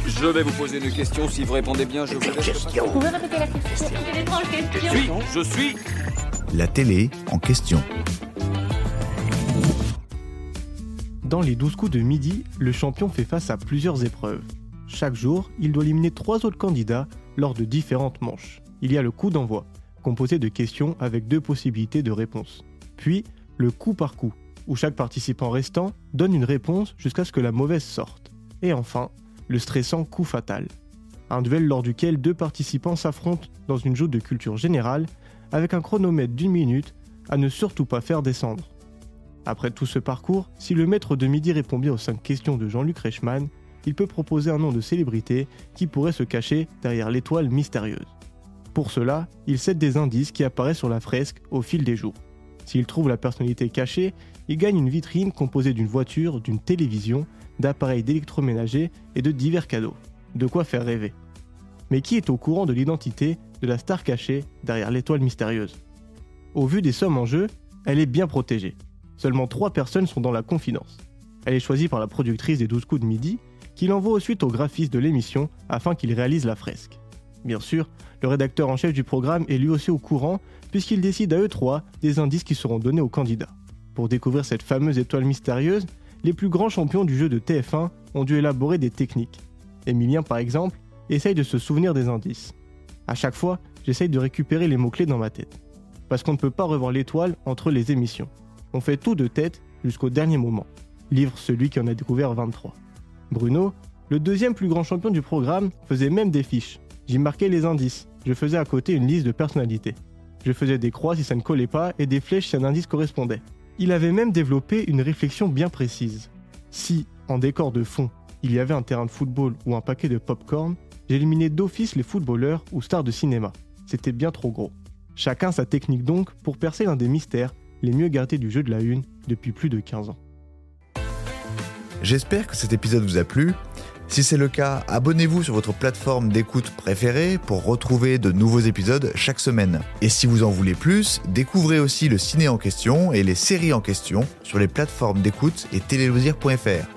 Je vais vous poser une question. Si vous répondez bien, je vous laisse. Vous pouvez répéter la question? C'est une étrange question. Je suis. La télé en question. Dans les 12 coups de midi, le champion fait face à plusieurs épreuves. Chaque jour, il doit éliminer 3 autres candidats lors de différentes manches. Il y a le coup d'envoi, composé de questions avec 2 possibilités de réponse. Puis, le coup par coup, où chaque participant restant donne une réponse jusqu'à ce que la mauvaise sorte. Et enfin, le stressant coup fatal. Un duel lors duquel 2 participants s'affrontent dans une joute de culture générale avec un chronomètre d'1 minute à ne surtout pas faire descendre. Après tout ce parcours, si le maître de midi répond bien aux 5 questions de Jean-Luc Reichmann, il peut proposer un nom de célébrité qui pourrait se cacher derrière l'étoile mystérieuse. Pour cela, il cède des indices qui apparaissent sur la fresque au fil des jours. S'il trouve la personnalité cachée, il gagne une vitrine composée d'une voiture, d'une télévision, d'appareils d'électroménager et de divers cadeaux. De quoi faire rêver. Mais qui est au courant de l'identité de la star cachée derrière l'étoile mystérieuse? Au vu des sommes en jeu, elle est bien protégée. Seulement 3 personnes sont dans la confidence. Elle est choisie par la productrice des 12 coups de midi, qui l'envoie ensuite au graphiste de l'émission afin qu'il réalise la fresque. Bien sûr, le rédacteur en chef du programme est lui aussi au courant, puisqu'il décide à eux 3 des indices qui seront donnés aux candidats. Pour découvrir cette fameuse étoile mystérieuse, les plus grands champions du jeu de TF1 ont dû élaborer des techniques. Emilien, par exemple, essaye de se souvenir des indices. À chaque fois, j'essaye de récupérer les mots-clés dans ma tête. Parce qu'on ne peut pas revoir l'étoile entre les émissions. On fait tout de tête jusqu'au dernier moment. Livre celui qui en a découvert 23. Bruno, le 2e plus grand champion du programme, faisait même des fiches. J'y marquais les indices. Je faisais à côté une liste de personnalités. Je faisais des croix si ça ne collait pas et des flèches si un indice correspondait. Il avait même développé une réflexion bien précise. Si, en décor de fond, il y avait un terrain de football ou un paquet de pop-corn, j'éliminais d'office les footballeurs ou stars de cinéma. C'était bien trop gros. Chacun sa technique donc pour percer l'un des mystères les mieux gardés du jeu de la Une depuis plus de 15 ans. J'espère que cet épisode vous a plu. Si c'est le cas, abonnez-vous sur votre plateforme d'écoute préférée pour retrouver de nouveaux épisodes chaque semaine. Et si vous en voulez plus, découvrez aussi le ciné en question et les séries en question sur les plateformes d'écoute et téléloisirs.fr.